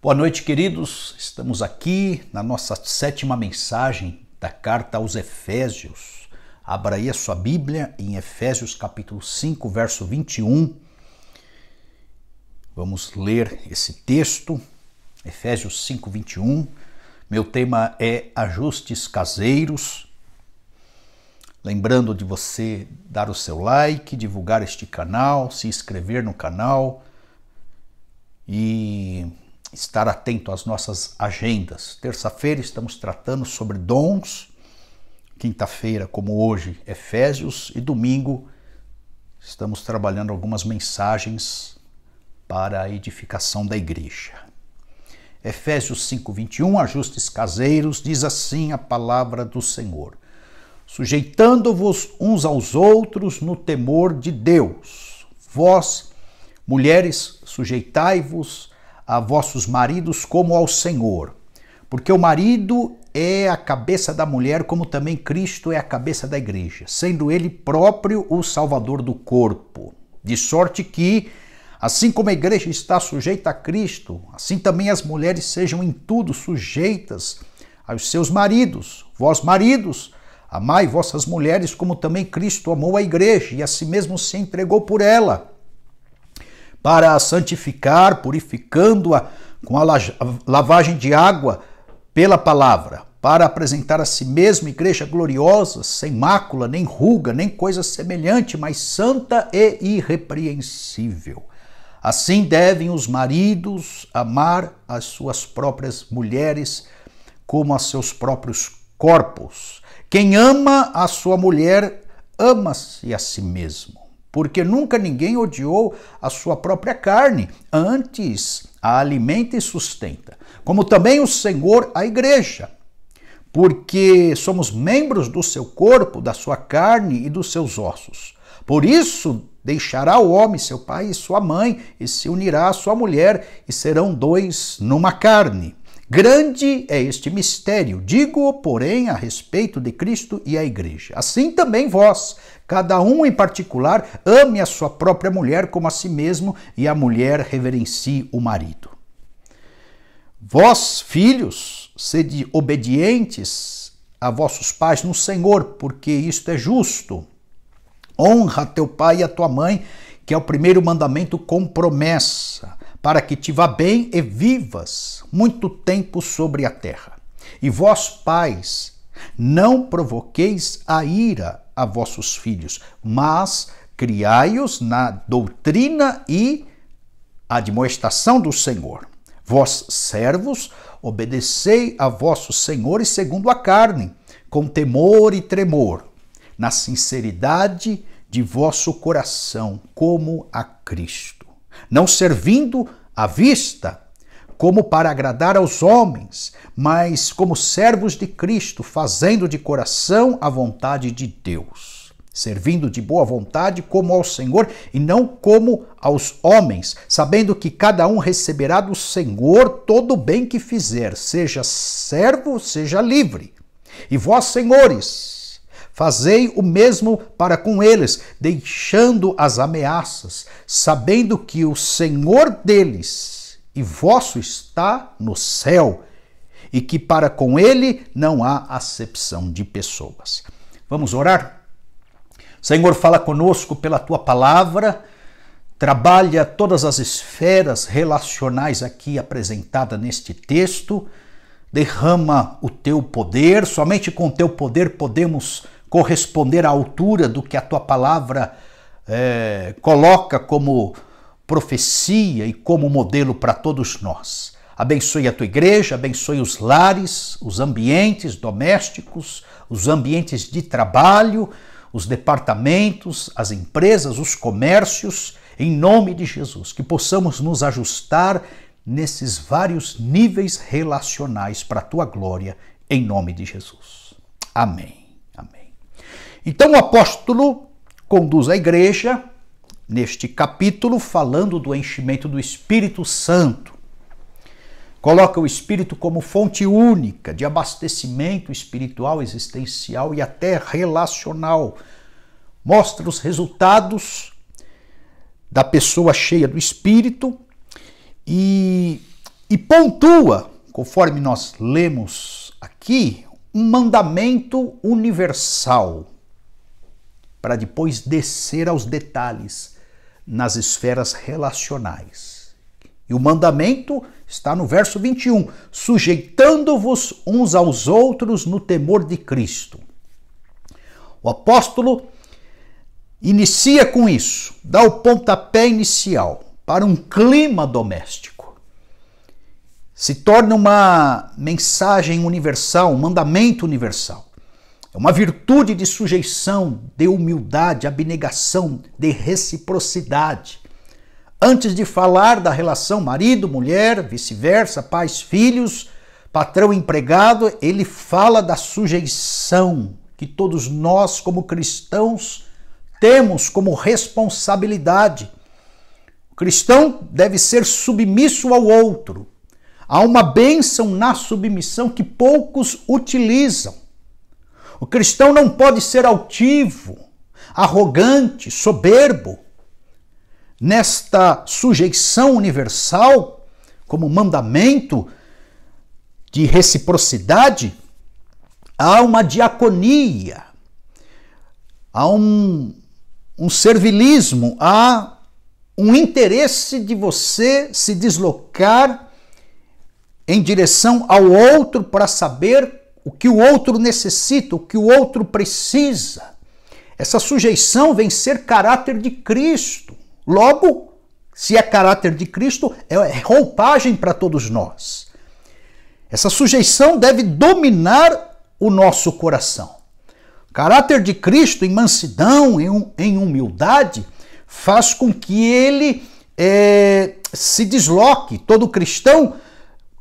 Boa noite, queridos. Estamos aqui na nossa 7ª mensagem da carta aos Efésios. Abra aí a sua Bíblia em Efésios capítulo 5, verso 21. Vamos ler esse texto, Efésios 5, 21. Meu tema é ajustes caseiros. Lembrando de você dar o seu like, divulgar este canal, se inscrever no canal e estar atento às nossas agendas. Terça-feira estamos tratando sobre dons, quinta-feira, como hoje, Efésios, e domingo estamos trabalhando algumas mensagens para a edificação da igreja. Efésios 5, 21, ajustes caseiros, diz assim a palavra do Senhor: sujeitando-vos uns aos outros no temor de Deus. Vós, mulheres, sujeitai-vos a vossos maridos como ao Senhor, porque o marido é a cabeça da mulher, como também Cristo é a cabeça da igreja, sendo ele próprio o Salvador do corpo. De sorte que, assim como a igreja está sujeita a Cristo, assim também as mulheres sejam em tudo sujeitas aos seus maridos. Vós, maridos, amai vossas mulheres, como também Cristo amou a igreja e a si mesmo se entregou por ela, para a santificar, purificando-a com a lavagem de água pela palavra, para apresentar a si mesma igreja gloriosa, sem mácula, nem ruga, nem coisa semelhante, mas santa e irrepreensível. Assim devem os maridos amar as suas próprias mulheres como a seus próprios corpos. Quem ama a sua mulher, ama-se a si mesmo. Porque nunca ninguém odiou a sua própria carne, antes a alimenta e sustenta, como também o Senhor a igreja, porque somos membros do seu corpo, da sua carne e dos seus ossos. Por isso deixará o homem seu pai e sua mãe, e se unirá à sua mulher, e serão dois numa carne. Grande é este mistério, digo, porém, a respeito de Cristo e a igreja. Assim também vós, cada um em particular, ame a sua própria mulher como a si mesmo, e a mulher reverencie o marido. Vós, filhos, sede obedientes a vossos pais no Senhor, porque isto é justo. Honra teu pai e a tua mãe, que é o primeiro mandamento com promessa, para que te vá bem e vivas muito tempo sobre a terra. E vós, pais, não provoqueis a ira a vossos filhos, mas criai-os na doutrina e admoestação do Senhor. Vós, servos, obedecei a vossos senhores segundo a carne, com temor e tremor, na sinceridade de vosso coração, como a Cristo, não servindo à vista, como para agradar aos homens, mas como servos de Cristo, fazendo de coração a vontade de Deus, servindo de boa vontade como ao Senhor e não como aos homens, sabendo que cada um receberá do Senhor todo o bem que fizer, seja servo, seja livre. E vós, senhores, fazei o mesmo para com eles, deixando as ameaças, sabendo que o Senhor deles e vosso está no céu, e que para com ele não há acepção de pessoas. Vamos orar? Senhor, fala conosco pela tua palavra, trabalha todas as esferas relacionais aqui apresentadas neste texto, derrama o teu poder, somente com o teu poder podemos corresponder à altura do que a tua palavra coloca como profecia e como modelo para todos nós. Abençoe a tua igreja, abençoe os lares, os ambientes domésticos, os ambientes de trabalho, os departamentos, as empresas, os comércios, em nome de Jesus, que possamos nos ajustar nesses vários níveis relacionais para a tua glória, em nome de Jesus. Amém. Amém. Então o apóstolo conduz a igreja neste capítulo falando do enchimento do Espírito Santo. Coloca o Espírito como fonte única de abastecimento espiritual, existencial e até relacional. Mostra os resultados da pessoa cheia do Espírito e e pontua, conforme nós lemos aqui, um mandamento universal, para depois descer aos detalhes nas esferas relacionais. E o mandamento está no verso 21, sujeitando-vos uns aos outros no temor de Cristo. O apóstolo inicia com isso, dá o pontapé inicial para um clima doméstico. Se torna uma mensagem universal, um mandamento universal. É uma virtude de sujeição, de humildade, abnegação, de reciprocidade. Antes de falar da relação marido-mulher, vice-versa, pais-filhos, patrão-empregado, ele fala da sujeição que todos nós, como cristãos, temos como responsabilidade. O cristão deve ser submisso ao outro. Há uma bênção na submissão que poucos utilizam. O cristão não pode ser altivo, arrogante, soberbo. Nesta sujeição universal, como mandamento de reciprocidade, há uma diaconia, há um servilismo, há um interesse de você se deslocar em direção ao outro para saber o que o outro necessita, o que o outro precisa. Essa sujeição vem ser caráter de Cristo. Logo, se é caráter de Cristo, é roupagem para todos nós. Essa sujeição deve dominar o nosso coração. O caráter de Cristo em mansidão, em humildade, faz com que ele se desloque, todo cristão,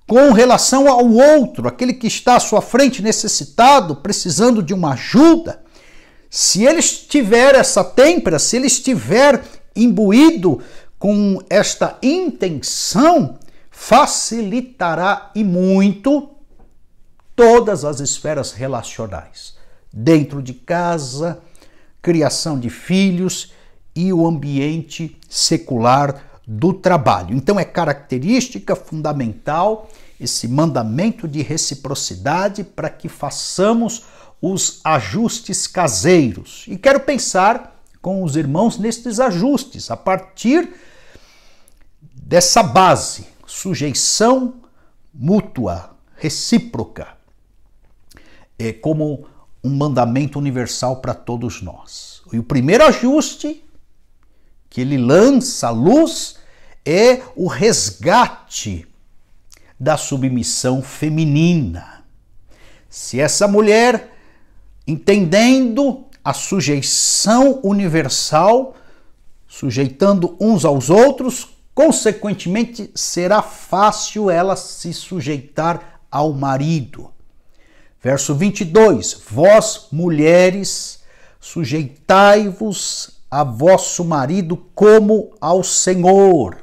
com relação ao outro, aquele que está à sua frente necessitado, precisando de uma ajuda. Se ele tiver essa têmpera, se ele estiver imbuído com esta intenção, facilitará e muito todas as esferas relacionais, dentro de casa, criação de filhos e o ambiente secular do trabalho. Então é característica fundamental esse mandamento de reciprocidade para que façamos os ajustes caseiros. E quero pensar com os irmãos nestes ajustes, a partir dessa base, sujeição mútua, recíproca, como um mandamento universal para todos nós. E o primeiro ajuste que ele lança à luz é o resgate da submissão feminina. Se essa mulher, entendendo a sujeição universal, sujeitando uns aos outros, consequentemente será fácil ela se sujeitar ao marido. Verso 22, vós mulheres, sujeitai-vos a vosso marido como ao Senhor,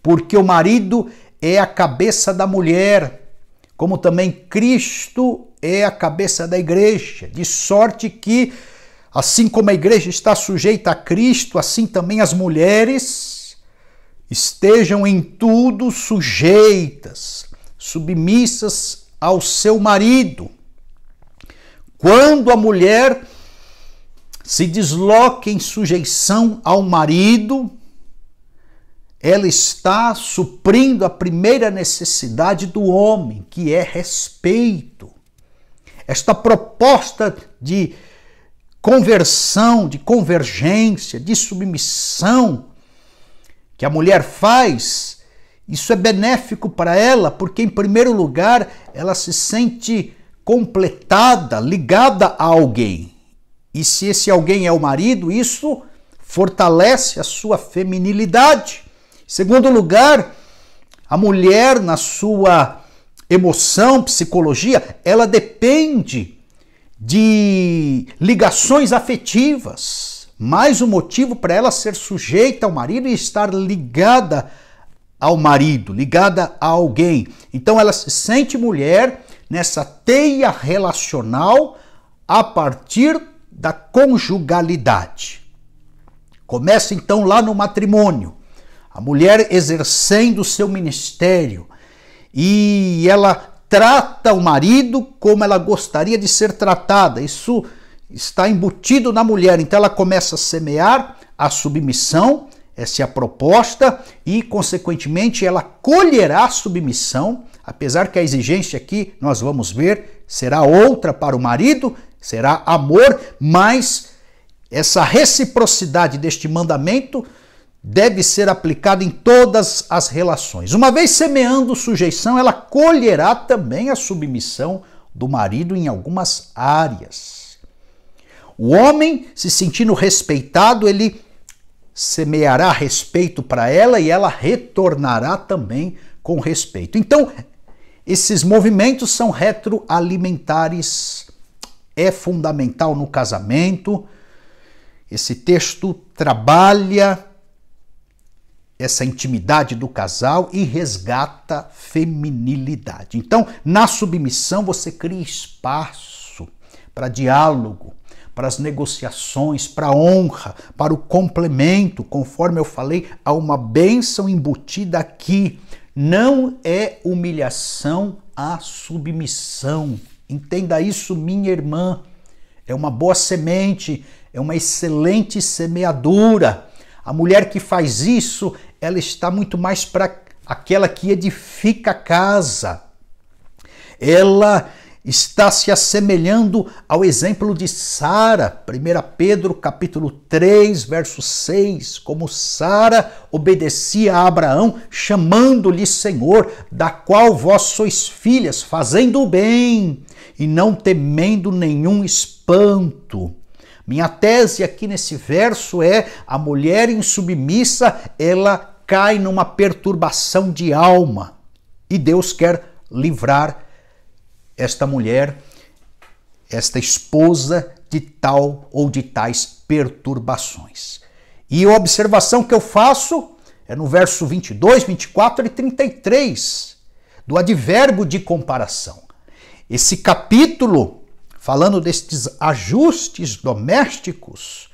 porque o marido é a cabeça da mulher, como também Cristo é a cabeça da igreja, de sorte que, assim como a igreja está sujeita a Cristo, assim também as mulheres estejam em tudo sujeitas, submissas ao seu marido. Quando a mulher se desloca em sujeição ao marido, ela está suprindo a primeira necessidade do homem, que é respeito. Esta proposta de conversão, de convergência, de submissão que a mulher faz, isso é benéfico para ela, porque, em primeiro lugar, ela se sente completada, ligada a alguém. E se esse alguém é o marido, isso fortalece a sua feminilidade. Em segundo lugar, a mulher, na sua emoção, psicologia, ela depende de ligações afetivas. Mais um motivo para ela ser sujeita ao marido e estar ligada ao marido, ligada a alguém. Então ela se sente mulher nessa teia relacional a partir da conjugalidade. Começa então lá no matrimônio. A mulher exercendo o seu ministério e ela trata o marido como ela gostaria de ser tratada. Isso está embutido na mulher. Então ela começa a semear a submissão, essa é a proposta, e consequentemente ela colherá a submissão, apesar que a exigência aqui, nós vamos ver, será outra para o marido, será amor, mas essa reciprocidade deste mandamento deve ser aplicada em todas as relações. Uma vez semeando sujeição, ela colherá também a submissão do marido em algumas áreas. O homem, se sentindo respeitado, ele semeará respeito para ela e ela retornará também com respeito. Então, esses movimentos são retroalimentares, é fundamental no casamento. Esse texto trabalha essa intimidade do casal e resgata feminilidade. Então, na submissão, você cria espaço para diálogo, para as negociações, para a honra, para o complemento. Conforme eu falei, há uma bênção embutida aqui. Não é humilhação a submissão. Entenda isso, minha irmã. É uma boa semente, é uma excelente semeadura. A mulher que faz isso, ela está muito mais para aquela que edifica a casa. Ela está se assemelhando ao exemplo de Sara, 1 Pedro capítulo 3, verso 6, como Sara obedecia a Abraão, chamando-lhe Senhor, da qual vós sois filhas, fazendo o bem e não temendo nenhum espanto. Minha tese aqui nesse verso é: a mulher insubmissa, ela cai numa perturbação de alma e Deus quer livrar esta mulher, esta esposa, de tal ou de tais perturbações. E a observação que eu faço é no verso 22, 24 e 33, do advérbio de comparação. Esse capítulo, falando destes ajustes domésticos,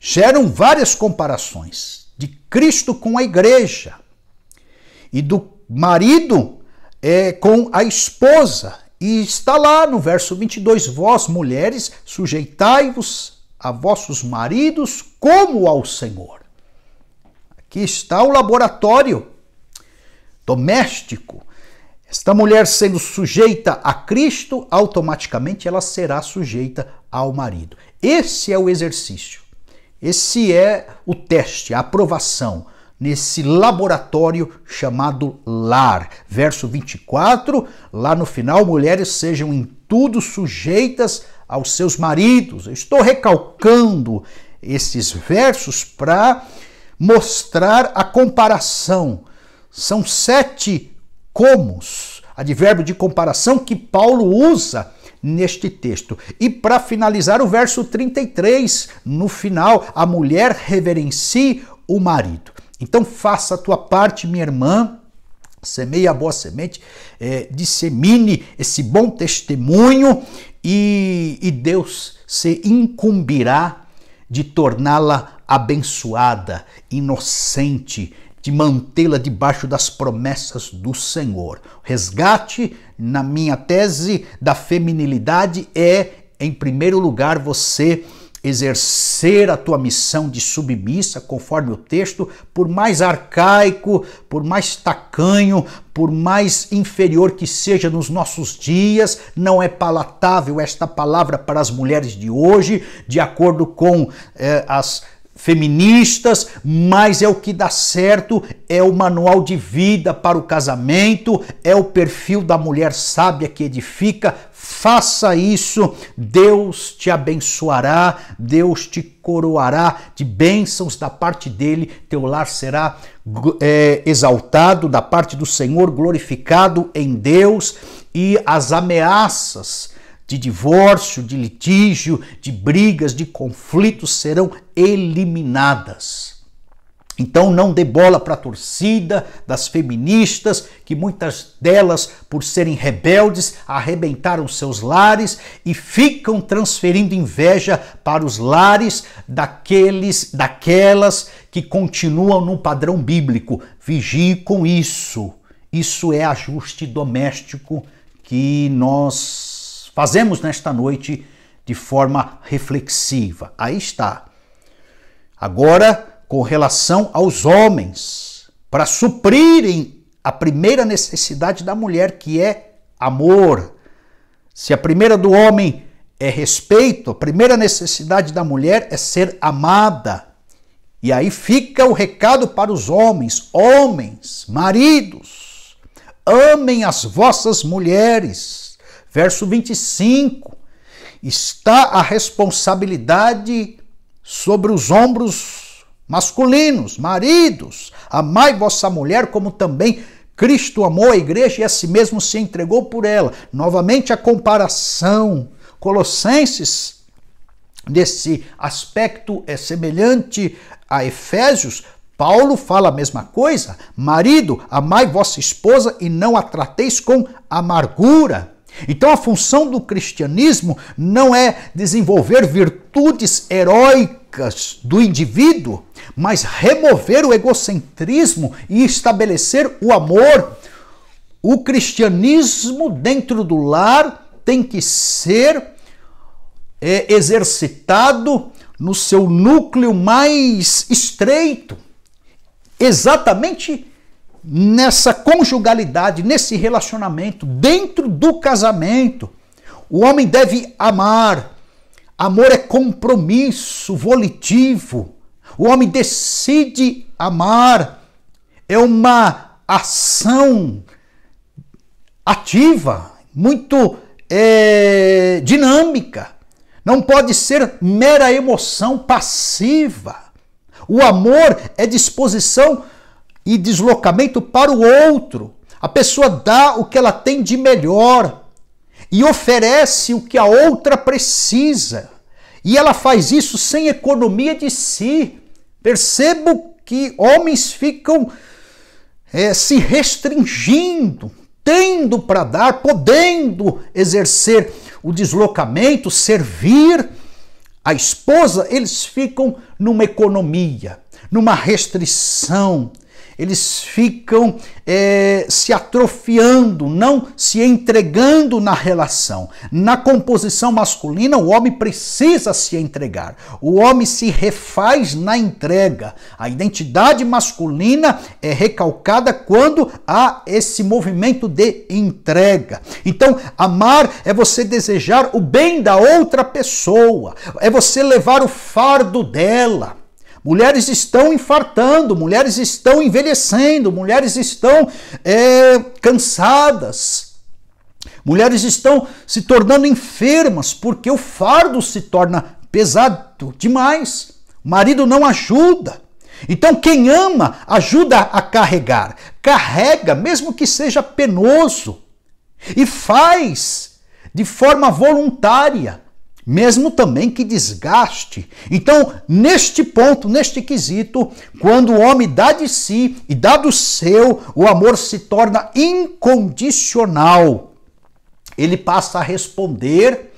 geram várias comparações de Cristo com a igreja e do marido com a esposa. E está lá no verso 22, vós mulheres, sujeitai-vos a vossos maridos como ao Senhor. Aqui está o laboratório doméstico. Esta mulher sendo sujeita a Cristo, automaticamente ela será sujeita ao marido. Esse é o exercício. Esse é o teste, a aprovação nesse laboratório chamado lar. Verso 24, lá no final, mulheres sejam em tudo sujeitas aos seus maridos. Eu estou recalcando esses versos para mostrar a comparação. São 7 comos, advérbio de comparação que Paulo usa neste texto. E para finalizar, o verso 33, no final, a mulher reverencie o marido. Então faça a tua parte, minha irmã, semeie a boa semente, dissemine esse bom testemunho e Deus se incumbirá de torná-la abençoada, inocente, de mantê-la debaixo das promessas do Senhor. O resgate, na minha tese, da feminilidade é, em primeiro lugar, você exercer a tua missão de submissa, conforme o texto, por mais arcaico, por mais tacanho, por mais inferior que seja nos nossos dias, não é palatável esta palavra para as mulheres de hoje, de acordo com as feministas, mas é o que dá certo, é o manual de vida para o casamento, é o perfil da mulher sábia que edifica. Faça isso, Deus te abençoará, Deus te coroará de bênçãos da parte dele, teu lar será exaltado da parte do Senhor, glorificado em Deus, e as ameaças de divórcio, de litígio, de brigas, de conflitos serão eliminadas. Então não dê bola para a torcida das feministas, que muitas delas, por serem rebeldes, arrebentaram seus lares e ficam transferindo inveja para os lares daquelas que continuam no padrão bíblico. Vigie com isso. Isso é ajuste doméstico que nós fazemos nesta noite de forma reflexiva. Aí está. Agora, com relação aos homens, para suprirem a primeira necessidade da mulher, que é amor. Se a primeira do homem é respeito, a primeira necessidade da mulher é ser amada. E aí fica o recado para os homens. Homens, maridos, amem as vossas mulheres. Verso 25. Está a responsabilidade sobre os ombros masculinos, maridos, amai vossa mulher como também Cristo amou a igreja e a si mesmo se entregou por ela. Novamente a comparação. Colossenses, nesse aspecto, é semelhante a Efésios. Paulo fala a mesma coisa. Marido, amai vossa esposa e não a trateis com amargura. Então a função do cristianismo não é desenvolver virtudes heróicas do indivíduo, mas remover o egocentrismo e estabelecer o amor. O cristianismo dentro do lar tem que ser exercitado no seu núcleo mais estreito, exatamente nessa conjugalidade, nesse relacionamento, dentro do casamento. O homem deve amar. Amor é compromisso volitivo. O homem decide amar. É uma ação ativa, muito dinâmica. Não pode ser mera emoção passiva. O amor é disposição e deslocamento para o outro. A pessoa dá o que ela tem de melhor e oferece o que a outra precisa. E ela faz isso sem economia de si. Percebo que homens ficam se restringindo, tendo para dar, podendo exercer o deslocamento, servir a esposa. Eles ficam numa economia, numa restrição. Eles ficam se atrofiando, não se entregando na relação. Na composição masculina, o homem precisa se entregar. O homem se refaz na entrega. A identidade masculina é recalcada quando há esse movimento de entrega. Então, amar é você desejar o bem da outra pessoa. É você levar o fardo dela. Mulheres estão infartando, mulheres estão envelhecendo, mulheres estão cansadas, mulheres estão se tornando enfermas porque o fardo se torna pesado demais. O marido não ajuda. Então quem ama ajuda a carregar. Carrega, mesmo que seja penoso, e faz de forma voluntária, mesmo também que desgaste. Então, neste ponto, neste quesito, quando o homem dá de si e dá do seu, o amor se torna incondicional. Ele passa a responder,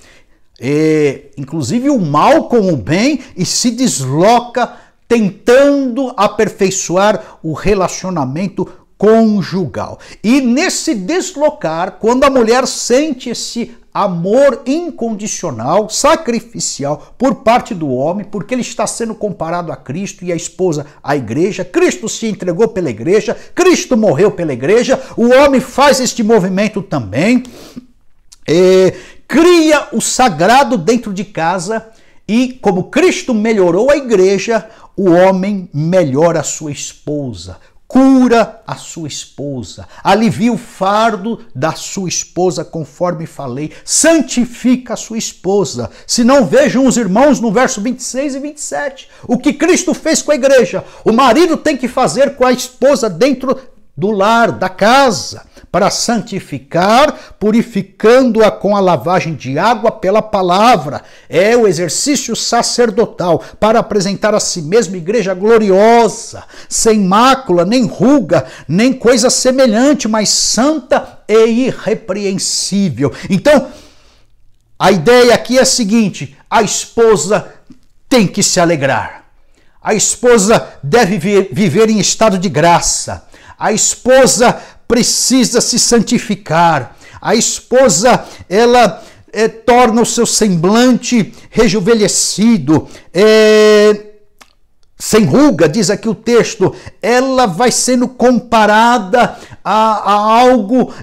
inclusive o mal com o bem, e se desloca tentando aperfeiçoar o relacionamento conjugal. E nesse deslocar, quando a mulher sente esse amor incondicional, sacrificial por parte do homem, porque ele está sendo comparado a Cristo e a esposa à igreja. Cristo se entregou pela igreja, Cristo morreu pela igreja, o homem faz este movimento também, cria o sagrado dentro de casa e, como Cristo melhorou a igreja, o homem melhora a sua esposa. Cura a sua esposa, alivia o fardo da sua esposa, conforme falei, santifica a sua esposa. Se não, vejam os irmãos no verso 26 e 27. O que Cristo fez com a igreja, o marido tem que fazer com a esposa dentro do lar, da casa, para santificar, purificando-a com a lavagem de água pela palavra. É o exercício sacerdotal para apresentar a si mesma igreja gloriosa, sem mácula, nem ruga, nem coisa semelhante, mas santa e irrepreensível. Então, a ideia aqui é a seguinte: a esposa tem que se alegrar. A esposa deve viver em estado de graça. A esposa precisa se santificar. A esposa, ela torna o seu semblante rejuvenescido, sem ruga, diz aqui o texto. Ela vai sendo comparada a algo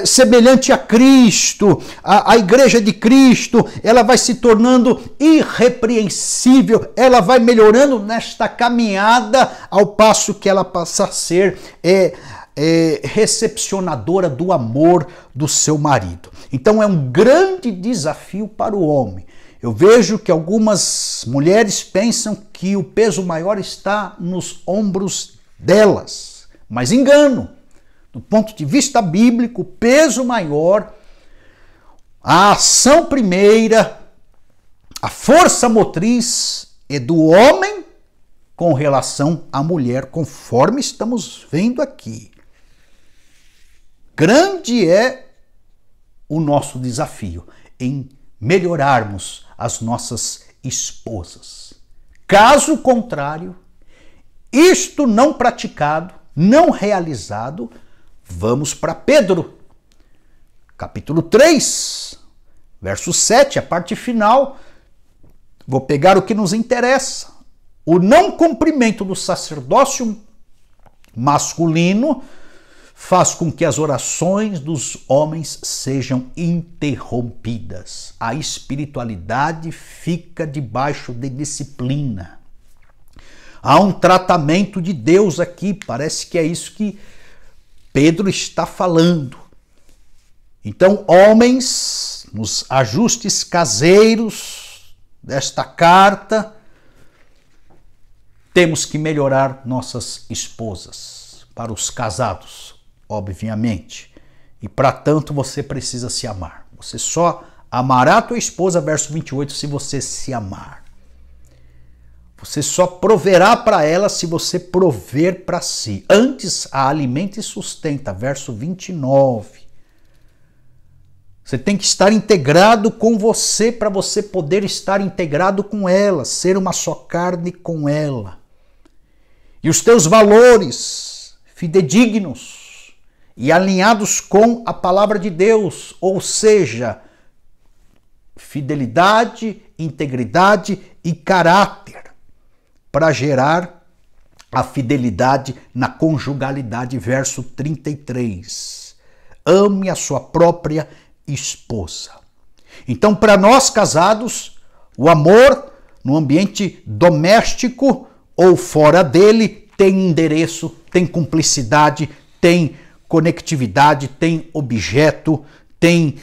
semelhante a Cristo. A igreja de Cristo, ela vai se tornando irrepreensível, ela vai melhorando nesta caminhada, ao passo que ela passa a ser recepcionadora do amor do seu marido. Então é um grande desafio para o homem. Eu vejo que algumas mulheres pensam que o peso maior está nos ombros delas, mas engano. Do ponto de vista bíblico, o peso maior, a ação primeira, a força motriz é do homem com relação à mulher, conforme estamos vendo aqui. Grande é o nosso desafio em melhorarmos as nossas esposas. Caso contrário, isto não praticado, não realizado, vamos para Pedro, capítulo 3, verso 7, a parte final. Vou pegar o que nos interessa. O não cumprimento do sacerdócio masculino faz com que as orações dos homens sejam interrompidas. A espiritualidade fica debaixo de disciplina. Há um tratamento de Deus aqui, parece que é isso que Pedro está falando. Então, homens, nos ajustes caseiros desta carta, temos que melhorar nossas esposas. Para os casados, obviamente. E para tanto você precisa se amar. Você só amará a tua esposa, verso 28, se você se amar. Você só proverá para ela se você prover para si. Antes a alimenta e sustenta, verso 29. Você tem que estar integrado com você para você poder estar integrado com ela, ser uma só carne com ela. E os teus valores fidedignos e alinhados com a palavra de Deus, ou seja, fidelidade, integridade e caráter, para gerar a fidelidade na conjugalidade, verso 33. Ame a sua própria esposa. Então, para nós casados, o amor no ambiente doméstico ou fora dele tem endereço, tem cumplicidade, tem conectividade, tem objeto, tem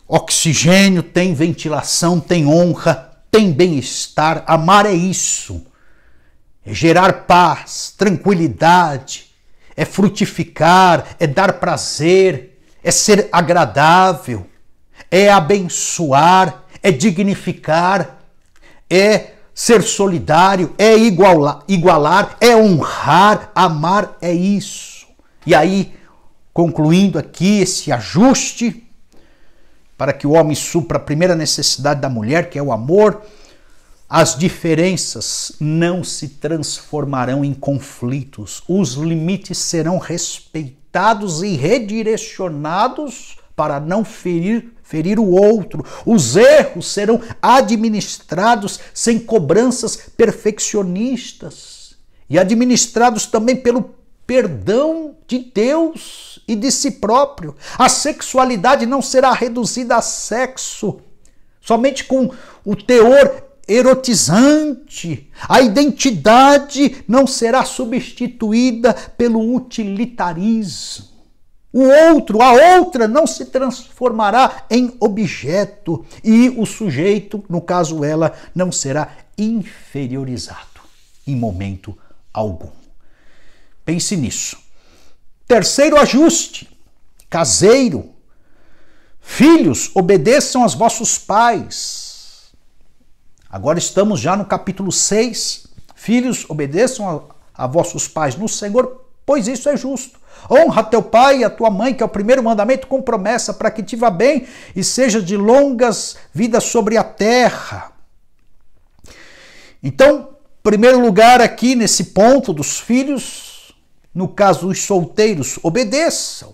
oxigênio, tem ventilação, tem honra, tem bem-estar. Amar é isso. É gerar paz, tranquilidade, é frutificar, é dar prazer, é ser agradável, é abençoar, é dignificar, é ser solidário, é igualar, é honrar, amar é isso. E aí, concluindo aqui esse ajuste, para que o homem supra a primeira necessidade da mulher, que é o amor, as diferenças não se transformarão em conflitos, os limites serão respeitados e redirecionados para não ferir o outro. Os erros serão administrados sem cobranças perfeccionistas e administrados também pelo perdão de Deus e de si próprio. A sexualidade não será reduzida a sexo somente com o teor erotizante. A identidade não será substituída pelo utilitarismo. O outro, a outra, não se transformará em objeto e o sujeito, no caso ela, não será inferiorizado em momento algum. Pense nisso. Terceiro ajuste, caseiro. Filhos, obedeçam aos vossos pais. Agora estamos já no capítulo 6. Filhos, obedeçam a vossos pais no Senhor, pois isso é justo. Honra teu pai e a tua mãe, que é o primeiro mandamento com promessa, para que te vá bem e seja de longas vidas sobre a terra. Então, primeiro lugar aqui nesse ponto dos filhos, no caso os solteiros, obedeçam.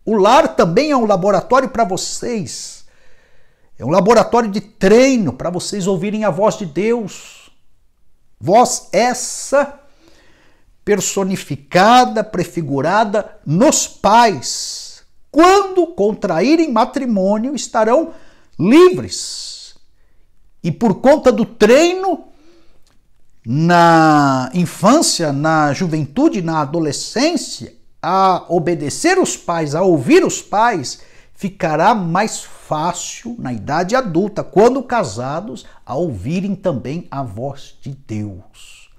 O lar também é um laboratório para vocês. É um laboratório de treino para vocês ouvirem a voz de Deus. Voz essa personificada, prefigurada nos pais. Quando contraírem matrimônio, estarão livres. E por conta do treino, na infância, na juventude, na adolescência, a obedecer os pais, a ouvir os pais, ficará mais fácil na idade adulta, quando casados, a ouvirem também a voz de Deus.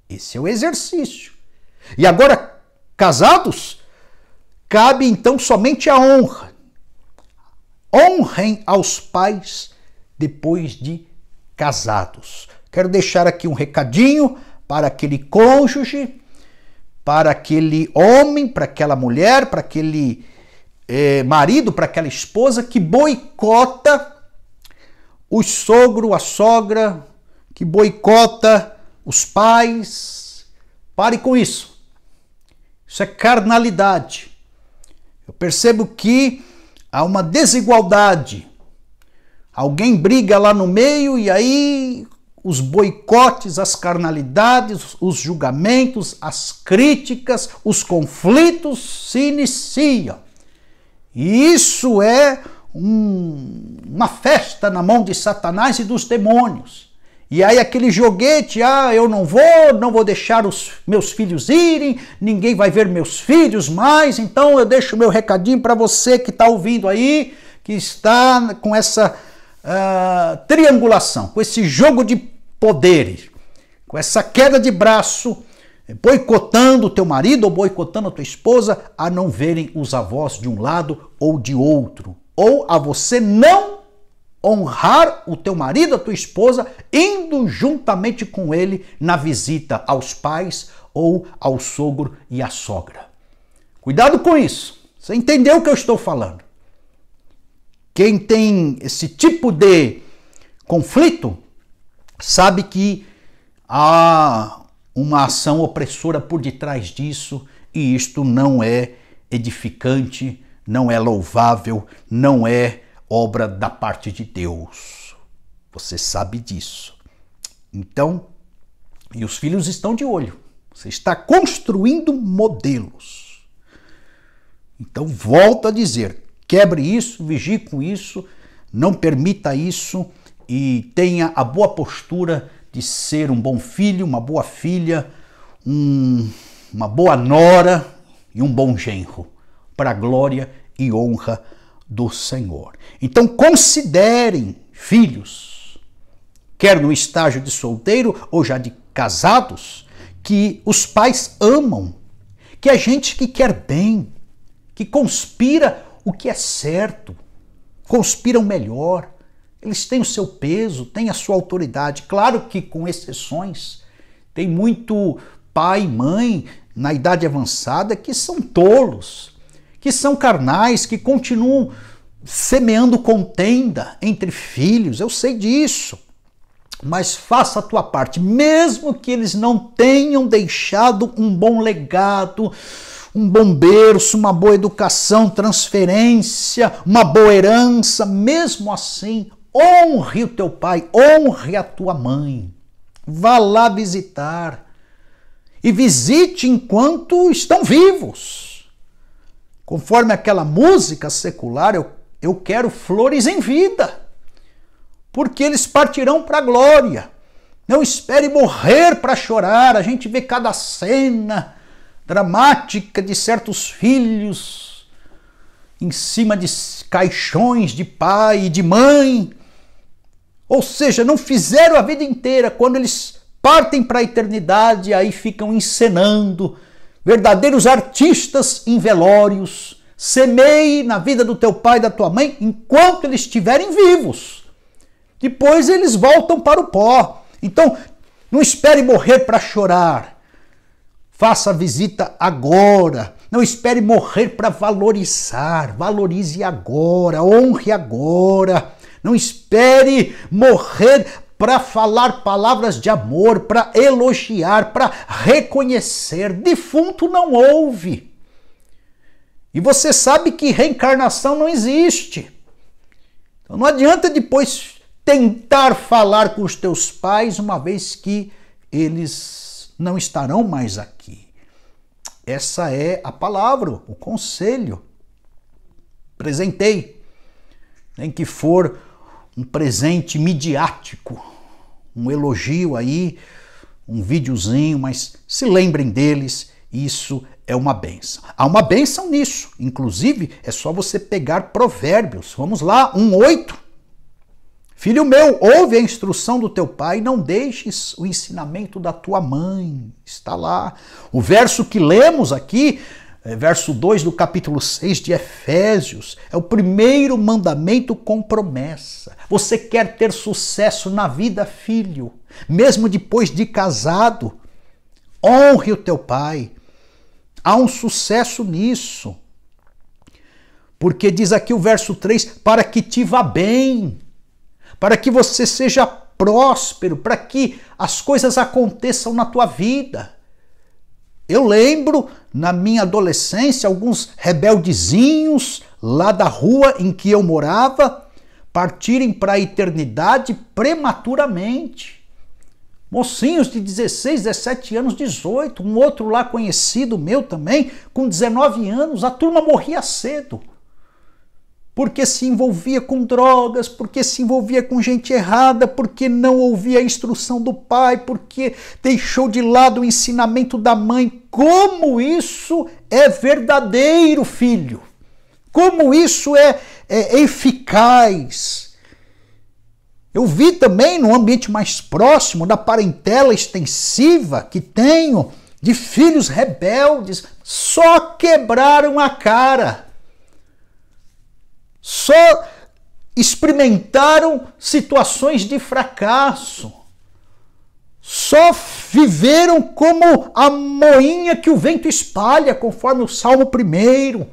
Esse é o exercício. E agora, casados, cabe então somente a honra. Honrem aos pais depois de casados. Quero deixar aqui um recadinho para aquele cônjuge, para aquele homem, para aquela mulher, para aquele marido, para aquela esposa que boicota o sogro, a sogra, que boicota os pais. Pare com isso. Isso é carnalidade. Eu percebo que há uma desigualdade. Alguém briga lá no meio e aí os boicotes, as carnalidades, os julgamentos, as críticas, os conflitos se iniciam. E isso é uma festa na mão de Satanás e dos demônios. E aí aquele joguete, eu não vou deixar os meus filhos irem, ninguém vai ver meus filhos mais, então eu deixo o meu recadinho para você que está ouvindo aí, que está com essa triangulação, com esse jogo de poderes, com essa queda de braço, boicotando o teu marido ou boicotando a tua esposa a não verem os avós de um lado ou de outro, ou a você não honrar o teu marido, a tua esposa, indo juntamente com ele na visita aos pais ou ao sogro e à sogra. Cuidado com isso. Você entendeu o que eu estou falando? Quem tem esse tipo de conflito sabe que há uma ação opressora por detrás disso e isto não é edificante, não é louvável, não é obra da parte de Deus. Você sabe disso. Então, e os filhos estão de olho. Você está construindo modelos. Então, volto a dizer, quebre isso, vigie com isso, não permita isso e tenha a boa postura de ser um bom filho, uma boa filha, uma boa nora e um bom genro, para a glória e honra do Senhor. Então considerem filhos, quer no estágio de solteiro ou já de casados, que os pais amam, que é gente que quer bem, que conspira o que é certo, conspiram melhor. Eles têm o seu peso, têm a sua autoridade. Claro que com exceções, tem muito pai e mãe na idade avançada que são tolos, que são carnais, que continuam semeando contenda entre filhos. Eu sei disso. Mas faça a tua parte, mesmo que eles não tenham deixado um bom legado, um bom berço, uma boa educação, transferência, uma boa herança, mesmo assim, honre o teu pai, honre a tua mãe. Vá lá visitar. E visite enquanto estão vivos. Conforme aquela música secular, eu quero flores em vida. Porque eles partirão para a glória. Não espere morrer para chorar. A gente vê cada cena dramática de certos filhos em cima de caixões de pai e de mãe. Ou seja, não fizeram a vida inteira. Quando eles partem para a eternidade, aí ficam encenando verdadeiros artistas em velórios. Semeie na vida do teu pai e da tua mãe enquanto eles estiverem vivos. Depois eles voltam para o pó. Então, não espere morrer para chorar. Faça a visita agora. Não espere morrer para valorizar. Valorize agora. Honre agora. Não espere morrer para falar palavras de amor, para elogiar, para reconhecer. Defunto não ouve. E você sabe que reencarnação não existe. Então não adianta depois tentar falar com os teus pais, uma vez que eles não estarão mais aqui. Essa é a palavra, o conselho. Presentei. Nem que for um presente midiático, um elogio aí, um videozinho, mas se lembrem deles, isso é uma bênção. Há uma bênção nisso, inclusive é só você pegar Provérbios. Vamos lá, 1:8. Filho meu, ouve a instrução do teu pai, não deixes o ensinamento da tua mãe. Está lá. O verso que lemos aqui, verso 2 do capítulo 6 de Efésios, é o primeiro mandamento com promessa. Você quer ter sucesso na vida, filho, mesmo depois de casado, honre o teu pai. Há um sucesso nisso. Porque diz aqui o verso 3, para que te vá bem, para que você seja próspero, para que as coisas aconteçam na tua vida. Eu lembro, na minha adolescência, alguns rebeldezinhos lá da rua em que eu morava partirem para a eternidade prematuramente. Mocinhos de 16, 17 anos, 18, um outro lá conhecido meu também, com 19 anos, a turma morria cedo. Porque se envolvia com drogas, porque se envolvia com gente errada, porque não ouvia a instrução do pai, porque deixou de lado o ensinamento da mãe. Como isso é verdadeiro, filho? Como isso é eficaz? Eu vi também no ambiente mais próximo da parentela extensiva que tenho de filhos rebeldes, só quebraram a cara. Só experimentaram situações de fracasso. Só viveram como a moinha que o vento espalha, conforme o Salmo 1.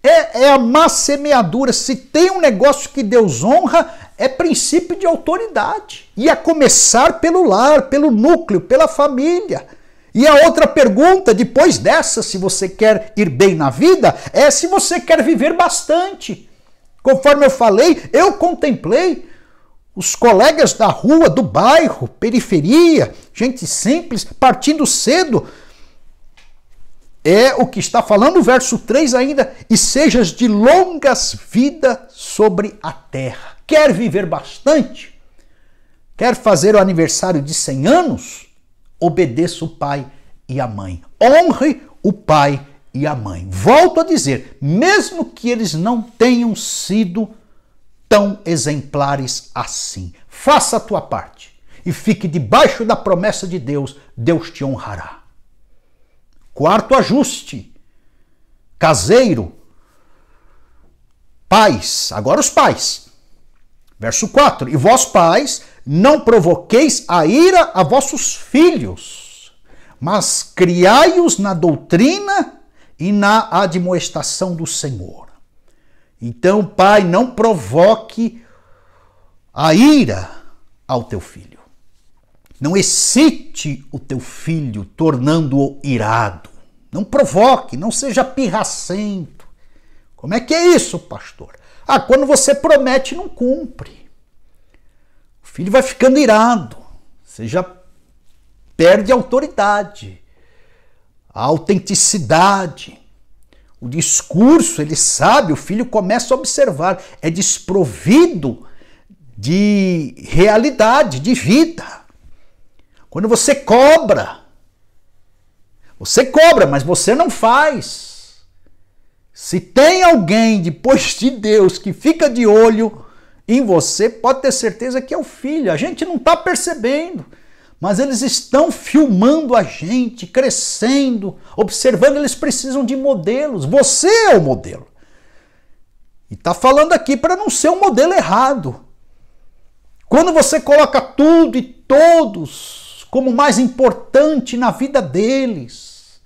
É a má semeadura. Se tem um negócio que Deus honra, é princípio de autoridade. E a começar pelo lar, pelo núcleo, pela família. E a outra pergunta, depois dessa, se você quer ir bem na vida, é se você quer viver bastante. Conforme eu falei, eu contemplei os colegas da rua, do bairro, periferia, gente simples, partindo cedo. É o que está falando o verso 3 ainda, e sejas de longas vidas sobre a terra. Quer viver bastante? Quer fazer o aniversário de 100 anos? Obedeça o pai e a mãe. Honre o pai e a mãe. Volto a dizer, mesmo que eles não tenham sido tão exemplares assim, faça a tua parte e fique debaixo da promessa de Deus, Deus te honrará. Quarto ajuste, caseiro, pais, agora os pais. Verso 4, e vós pais, não provoqueis a ira a vossos filhos, mas criai-os na doutrina e na admoestação do Senhor. Então, pai, não provoque a ira ao teu filho. Não excite o teu filho, tornando-o irado. Não provoque, não seja pirracento. Como é que é isso, pastor? Quando você promete, não cumpre. O filho vai ficando irado. Você já perde a autoridade, a autenticidade. O discurso, ele sabe, o filho começa a observar. É desprovido de realidade, de vida. Quando você cobra, mas você não faz. Se tem alguém depois de Deus que fica de olho em você, pode ter certeza que é o filho. A gente não está percebendo, mas eles estão filmando a gente, crescendo, observando, eles precisam de modelos. Você é o modelo. E está falando aqui para não ser um modelo errado. Quando você coloca tudo e todos como mais importante na vida deles,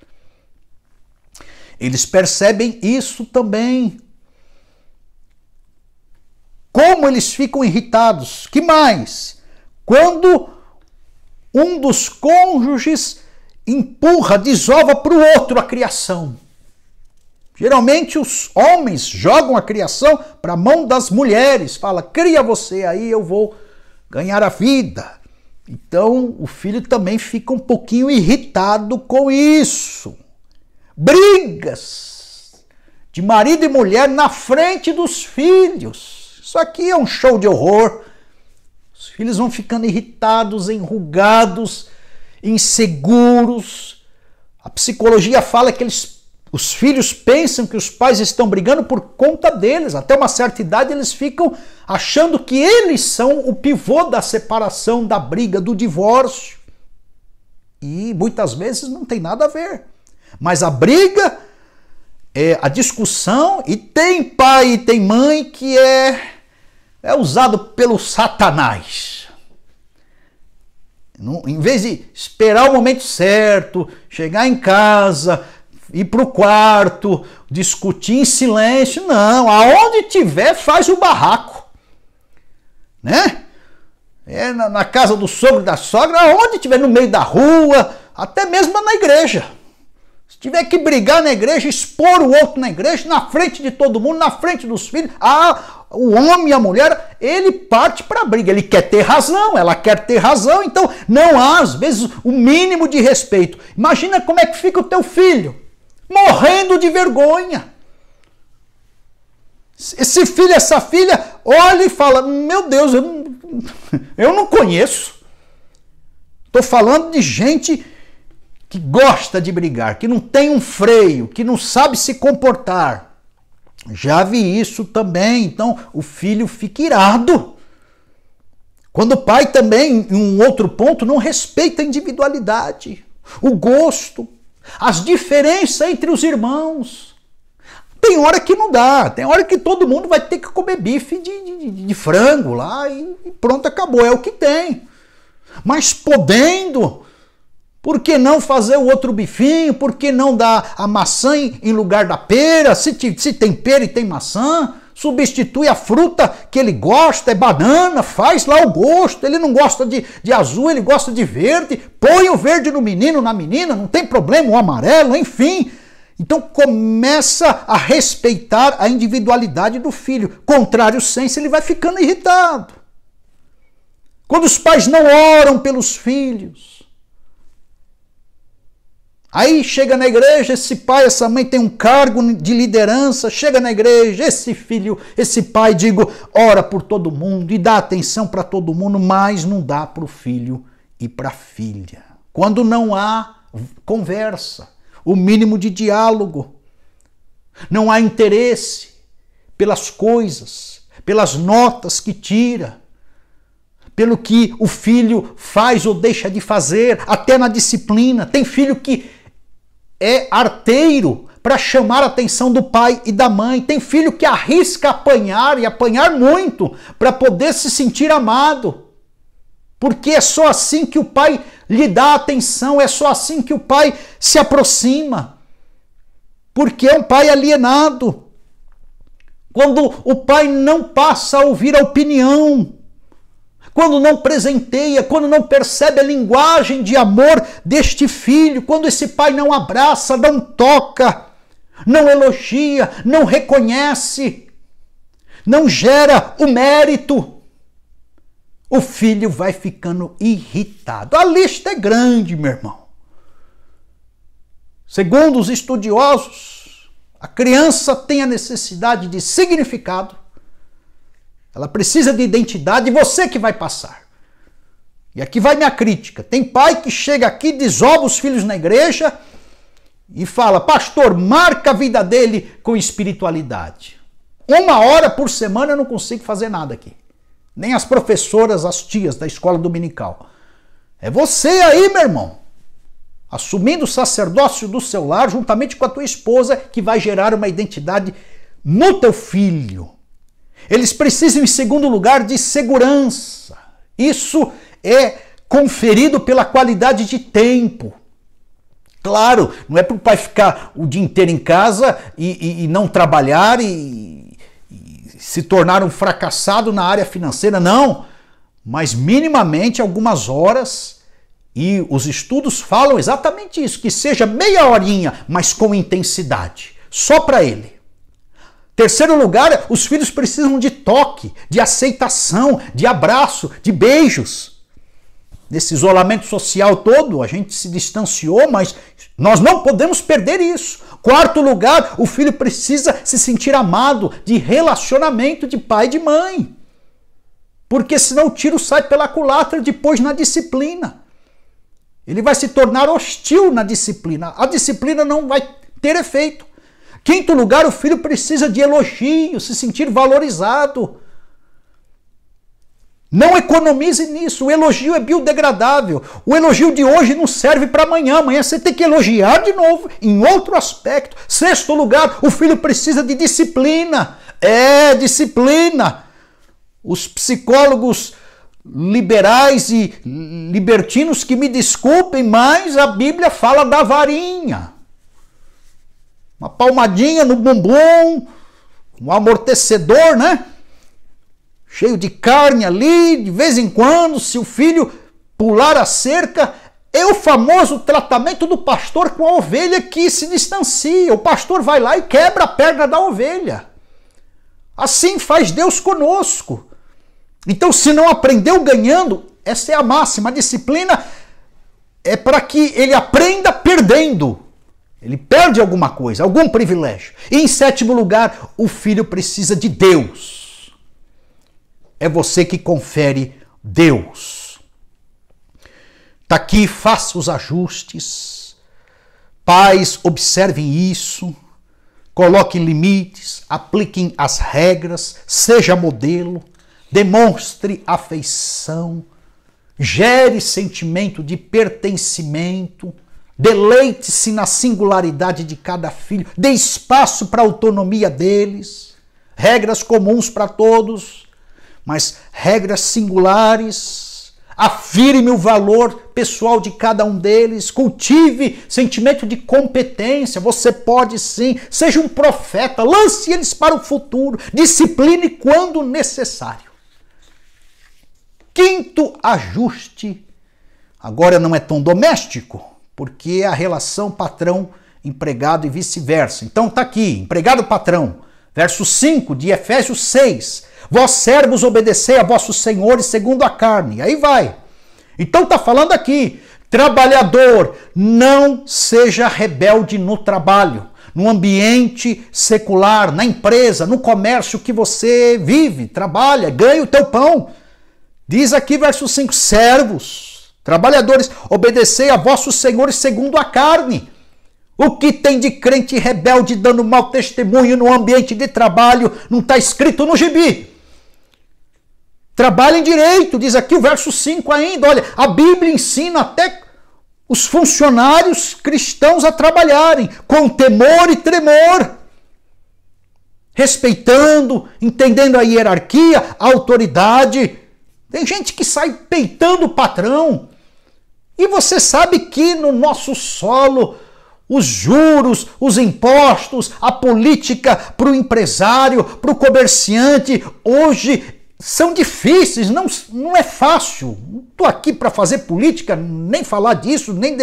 eles percebem isso também. Como eles ficam irritados. Que mais? Quando um dos cônjuges empurra, desova para o outro a criação. Geralmente os homens jogam a criação para a mão das mulheres. Fala, cria você aí, eu vou ganhar a vida. Então o filho também fica um pouquinho irritado com isso. Brigas de marido e mulher na frente dos filhos. Isso aqui é um show de horror. Os filhos vão ficando irritados, enrugados, inseguros. A psicologia fala que os filhos pensam que os pais estão brigando por conta deles. Até uma certa idade eles ficam achando que eles são o pivô da separação, da briga, do divórcio. E muitas vezes não tem nada a ver. Mas a briga, a discussão, e tem pai e tem mãe que é usado pelo Satanás. Em vez de esperar o momento certo, chegar em casa, ir para o quarto, discutir em silêncio, não. Aonde tiver, faz o barraco. Né? Na casa do sogro e da sogra, aonde tiver, no meio da rua, até mesmo na igreja. Se tiver que brigar na igreja, expor o outro na igreja, na frente de todo mundo, na frente dos filhos, o homem e a mulher, ele parte para a briga. Ele quer ter razão, ela quer ter razão, então não há, às vezes, o mínimo de respeito. Imagina como é que fica o teu filho, morrendo de vergonha. Esse filho, essa filha, olha e fala, meu Deus, eu não conheço. Estou falando de gente que gosta de brigar, que não tem um freio, que não sabe se comportar. Já vi isso também, então o filho fica irado. Quando o pai também, em um outro ponto, não respeita a individualidade, o gosto, as diferenças entre os irmãos. Tem hora que não dá, tem hora que todo mundo vai ter que comer bife de frango lá e pronto, acabou, é o que tem. Mas podendo, por que não fazer o outro bifinho? Por que não dar a maçã em lugar da pera? Se tem pera e tem maçã, substitui a fruta que ele gosta, é banana, faz lá o gosto. Ele não gosta de azul, ele gosta de verde. Põe o verde no menino, na menina, não tem problema, o amarelo, enfim. Então começa a respeitar a individualidade do filho. Contrário senso, ele vai ficando irritado. Quando os pais não oram pelos filhos. Aí chega na igreja, esse pai, essa mãe tem um cargo de liderança, chega na igreja, esse filho, esse pai, ora por todo mundo e dá atenção para todo mundo, mas não dá para o filho e para a filha. Quando não há conversa, o mínimo de diálogo, não há interesse pelas coisas, pelas notas que tira, pelo que o filho faz ou deixa de fazer, até na disciplina. Tem filho que é arteiro para chamar a atenção do pai e da mãe. Tem filho que arrisca apanhar e apanhar muito para poder se sentir amado. Porque é só assim que o pai lhe dá atenção, é só assim que o pai se aproxima. Porque é um pai alienado. Quando o pai não passa a ouvir a opinião, quando não presenteia, quando não percebe a linguagem de amor deste filho, quando esse pai não abraça, não toca, não elogia, não reconhece, não gera o mérito, o filho vai ficando irritado. A lista é grande, meu irmão. Segundo os estudiosos, a criança tem a necessidade de significado, ela precisa de identidade, e você que vai passar. E aqui vai minha crítica. Tem pai que chega aqui, desova os filhos na igreja e fala, pastor, marca a vida dele com espiritualidade. 1 hora por semana eu não consigo fazer nada aqui. Nem as professoras, as tias da escola dominical. É você aí, meu irmão, assumindo o sacerdócio do seu lar juntamente com a tua esposa, que vai gerar uma identidade no teu filho. Eles precisam, em segundo lugar, de segurança. Isso é conferido pela qualidade de tempo. Claro, não é para o pai ficar o dia inteiro em casa e não trabalhar e se tornar um fracassado na área financeira, não. Mas minimamente algumas horas, e os estudos falam exatamente isso, que seja meia horinha, mas com intensidade, só para ele. Terceiro lugar, os filhos precisam de toque, de aceitação, de abraço, de beijos. Nesse isolamento social todo, a gente se distanciou, mas nós não podemos perder isso. Quarto lugar, o filho precisa se sentir amado, de relacionamento de pai e de mãe. Porque senão o tiro sai pela culatra depois na disciplina. Ele vai se tornar hostil na disciplina. A disciplina não vai ter efeito. Quinto lugar, o filho precisa de elogio, se sentir valorizado. Não economize nisso, o elogio é biodegradável. O elogio de hoje não serve para amanhã. Amanhã você tem que elogiar de novo, em outro aspecto. Sexto lugar, o filho precisa de disciplina. Disciplina. Os psicólogos liberais e libertinos que me desculpem, mas a Bíblia fala da varinha. Uma palmadinha no bumbum, um amortecedor, né? Cheio de carne ali, de vez em quando, se o filho pular a cerca, é o famoso tratamento do pastor com a ovelha que se distancia. O pastor vai lá e quebra a perna da ovelha. Assim faz Deus conosco. Então, se não aprendeu ganhando, essa é a máxima. A disciplina é para que ele aprenda perdendo. Ele perde alguma coisa, algum privilégio. E em sétimo lugar, o filho precisa de Deus. É você que confere Deus. Está aqui, faça os ajustes. Pais, observem isso. Coloquem limites, apliquem as regras, seja modelo, demonstre afeição, gere sentimento de pertencimento, deleite-se na singularidade de cada filho, dê espaço para a autonomia deles, regras comuns para todos, mas regras singulares. Afirme o valor pessoal de cada um deles, cultive sentimento de competência, você pode sim, seja um profeta, lance eles para o futuro, discipline quando necessário. Quinto ajuste, agora não é tão doméstico, porque é a relação patrão-empregado e vice-versa. Então está aqui, empregado-patrão, verso 5 de Efésios 6. Vós servos obedecei a vossos senhores segundo a carne. Aí vai. Então está falando aqui, trabalhador, não seja rebelde no trabalho, no ambiente secular, na empresa, no comércio que você vive, trabalha, ganha o teu pão. Diz aqui verso 5, servos, trabalhadores, obedecei a vossos senhores segundo a carne. O que tem de crente rebelde dando mau testemunho no ambiente de trabalho não está escrito no gibi. Trabalhem direito, diz aqui o verso 5 ainda. Olha, a Bíblia ensina até os funcionários cristãos a trabalharem com temor e tremor, respeitando, entendendo a hierarquia, a autoridade. Tem gente que sai peitando o patrão. E você sabe que no nosso solo, os juros, os impostos, a política para o empresário, para o comerciante, hoje são difíceis, não é fácil. Não estou aqui para fazer política, nem falar disso, nem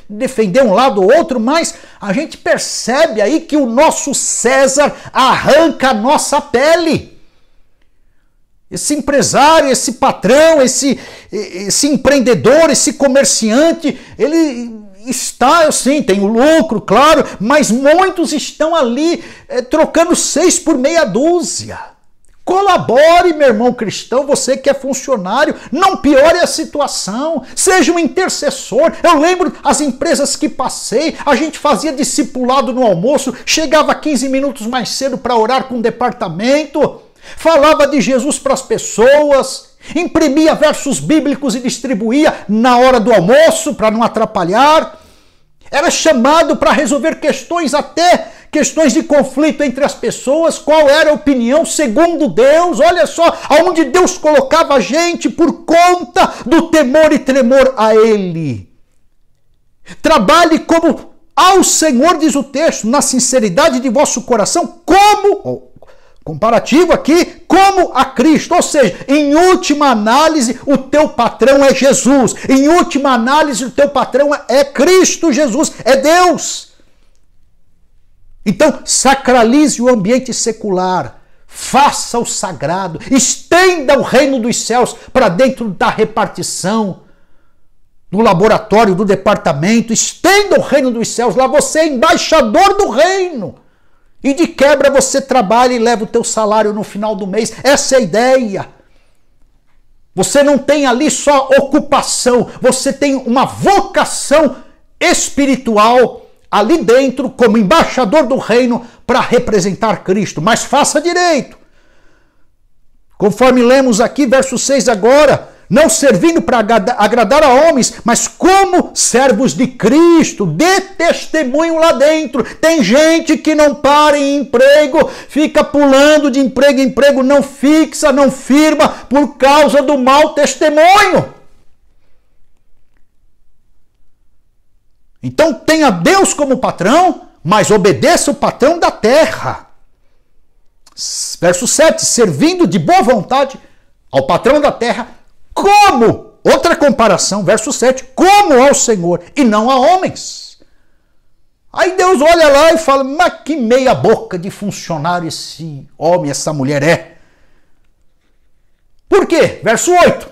defender um lado ou outro, mas a gente percebe aí que o nosso César arranca a nossa pele. Esse empresário, esse patrão, esse empreendedor, esse comerciante, ele está, sim, tem o lucro, claro, mas muitos estão ali trocando 6 por meia dúzia. Colabore, meu irmão cristão, você que é funcionário, não piore a situação, seja um intercessor. Eu lembro as empresas que passei, a gente fazia discipulado no almoço, chegava 15 minutos mais cedo para orar com o departamento, falava de Jesus para as pessoas, Imprimia versos bíblicos e distribuía na hora do almoço para não atrapalhar. Era chamado para resolver questões, até questões de conflito entre as pessoas. Qual era a opinião segundo Deus? Olha só, aonde Deus colocava a gente por conta do temor e tremor a Ele. Trabalhe como ao Senhor, diz o texto, na sinceridade de vosso coração, como, comparativo aqui, como a Cristo. Ou seja, em última análise, o teu patrão é Jesus. Em última análise, o teu patrão é Cristo Jesus, é Deus. Então, sacralize o ambiente secular. Faça o sagrado. Estenda o reino dos céus para dentro da repartição, do laboratório, do departamento. Estenda o reino dos céus. Lá você é embaixador do reino. E de quebra você trabalha e leva o teu salário no final do mês. Essa é a ideia. Você não tem ali só ocupação. Você tem uma vocação espiritual ali dentro como embaixador do reino para representar Cristo. Mas faça direito. Conforme lemos aqui, verso 6 agora. Não servindo para agradar a homens, mas como servos de Cristo. Dê testemunho lá dentro. Tem gente que não para em emprego, fica pulando de emprego em emprego, não fixa, não firma, por causa do mau testemunho. Então tenha Deus como patrão, mas obedeça o patrão da terra. Verso 7, servindo de boa vontade ao patrão da terra, como, outra comparação, verso 7, como ao Senhor e não a homens. Aí Deus olha lá e fala, mas que meia boca de funcionário esse homem, essa mulher é. Por quê? Verso 8,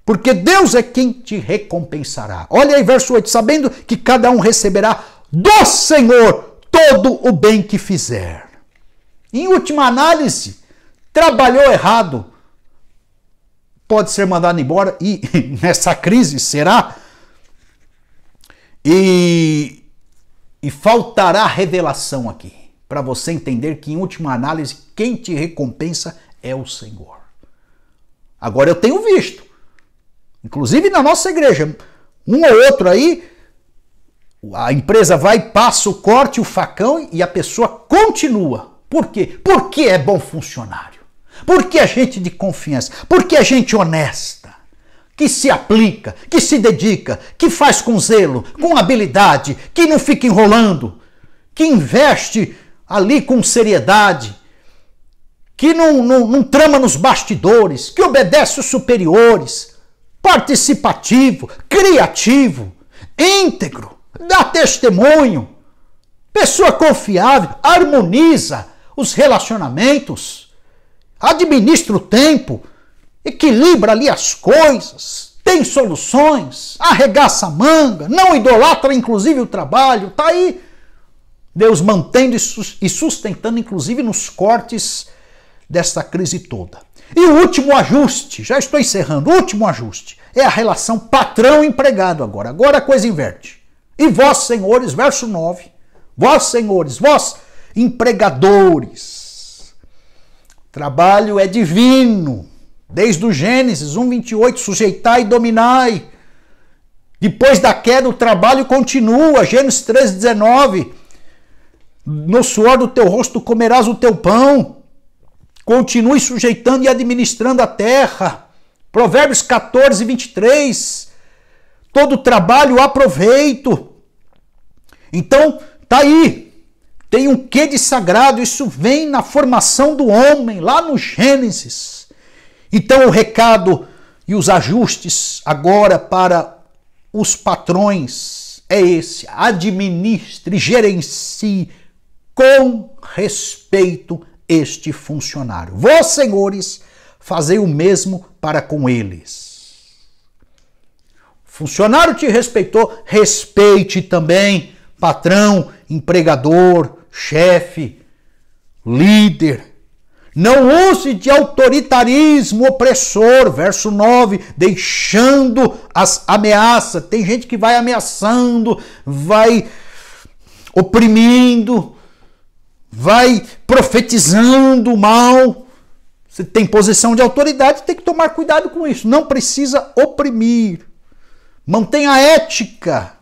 porque Deus é quem te recompensará. Olha aí verso 8, sabendo que cada um receberá do Senhor todo o bem que fizer. Em última análise, trabalhou errado, pode ser mandado embora, e nessa crise será, e faltará revelação aqui, para você entender que em última análise, quem te recompensa é o Senhor. Agora eu tenho visto, inclusive na nossa igreja, um ou outro aí, a empresa vai, passa o corte, o facão, e a pessoa continua. Por quê? Porque é bom funcionário. Porque é gente de confiança, porque é gente honesta, que se aplica, que se dedica, que faz com zelo, com habilidade, que não fica enrolando, que investe ali com seriedade, que não trama nos bastidores, que obedece os superiores, participativo, criativo, íntegro, dá testemunho, pessoa confiável, harmoniza os relacionamentos, administra o tempo, equilibra ali as coisas, tem soluções, arregaça a manga, não idolatra inclusive o trabalho, tá aí Deus mantendo e sustentando inclusive nos cortes dessa crise toda. E o último ajuste, já estou encerrando, o último ajuste é a relação patrão-empregado agora. Agora a coisa inverte. E vós, senhores, verso 9, vós, senhores, vós, empregadores, trabalho é divino, desde o Gênesis 1:28, sujeitai e dominai. Depois da queda, o trabalho continua, Gênesis 3:19, no suor do teu rosto comerás o teu pão. Continue sujeitando e administrando a terra. Provérbios 14:23, todo trabalho há proveito. Então, tá aí. Tem um quê de sagrado, isso vem na formação do homem, lá no Gênesis. Então o recado e os ajustes agora para os patrões é esse: administre, gerencie com respeito este funcionário. Vós, senhores, fazei o mesmo para com eles. O funcionário te respeitou, respeite também patrão, empregador, chefe, líder. Não use de autoritarismo opressor, verso 9, deixando as ameaças. Tem gente que vai ameaçando, vai oprimindo, vai profetizando o mal, Você tem posição de autoridade, tem que tomar cuidado com isso. Não precisa oprimir. Mantenha a ética.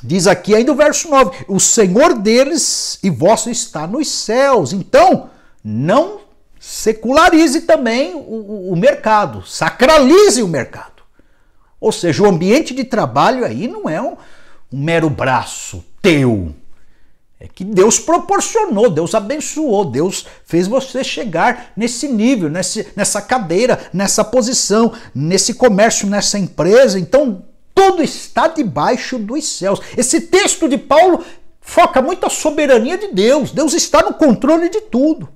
Diz aqui ainda o verso 9, o Senhor deles e vosso está nos céus. Então, não secularize também o mercado, sacralize o mercado. Ou seja, o ambiente de trabalho aí não é um mero braço teu. É que Deus proporcionou, Deus abençoou, Deus fez você chegar nesse nível, nessa cadeira, nessa posição, nesse comércio, nessa empresa. Então, tudo está debaixo dos céus. Esse texto de Paulo foca muito a soberania de Deus. Deus está no controle de tudo.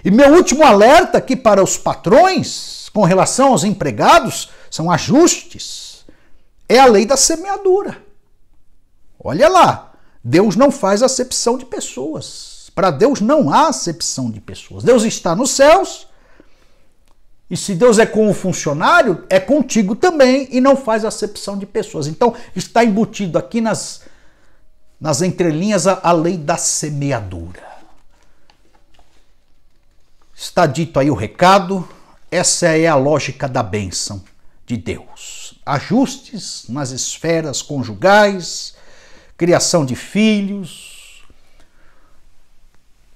E meu último alerta aqui para os patrões, com relação aos empregados, são ajustes. É a lei da semeadura. Olha lá, Deus não faz acepção de pessoas. Para Deus não há acepção de pessoas. Deus está nos céus. E se Deus é com o funcionário, é contigo também e não faz acepção de pessoas. Então, está embutido aqui nas entrelinhas a lei da semeadura. Está dito aí o recado, essa é a lógica da bênção de Deus. Ajustes nas esferas conjugais, criação de filhos,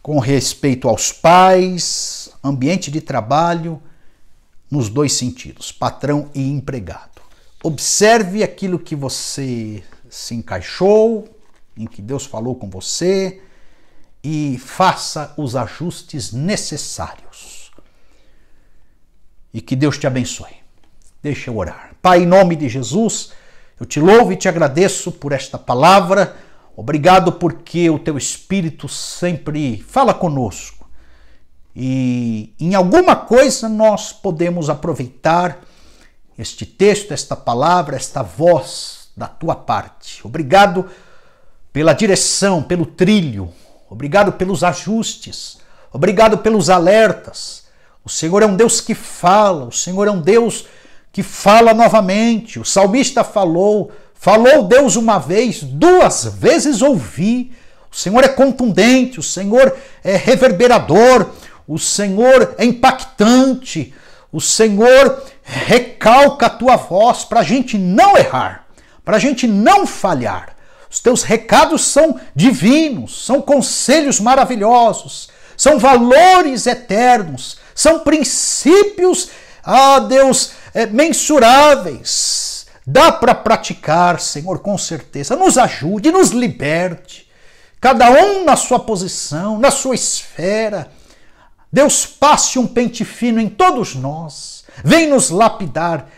com respeito aos pais, ambiente de trabalho, nos dois sentidos, patrão e empregado. Observe aquilo que você se encaixou, em que Deus falou com você, e faça os ajustes necessários. E que Deus te abençoe. Deixa eu orar. Pai, em nome de Jesus, eu te louvo e te agradeço por esta palavra. Obrigado porque o teu Espírito sempre fala conosco. E em alguma coisa nós podemos aproveitar este texto, esta palavra, esta voz da tua parte. Obrigado pela direção, pelo trilho. Obrigado pelos ajustes. Obrigado pelos alertas. O Senhor é um Deus que fala. O Senhor é um Deus que fala novamente. O salmista falou Deus uma vez, 2 vezes ouvi. O Senhor é contundente, o Senhor é reverberador, o Senhor é impactante, o Senhor recalca a tua voz para a gente não errar, para a gente não falhar. Os teus recados são divinos, são conselhos maravilhosos, são valores eternos, são princípios, Deus, mensuráveis. Dá para praticar, Senhor, com certeza. Nos ajude, nos liberte. Cada um na sua posição, na sua esfera. Deus, passe um pente fino em todos nós. Vem nos lapidar,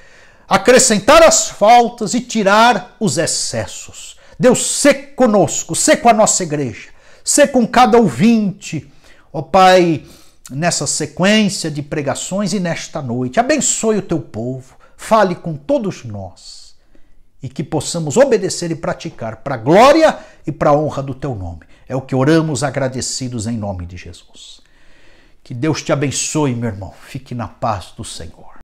acrescentar as faltas e tirar os excessos. Deus, sê conosco, sê com a nossa igreja, sê com cada ouvinte. Ó Pai, nessa sequência de pregações e nesta noite, abençoe o teu povo, fale com todos nós e que possamos obedecer e praticar para a glória e para a honra do teu nome. É o que oramos agradecidos em nome de Jesus. Que Deus te abençoe, meu irmão. Fique na paz do Senhor.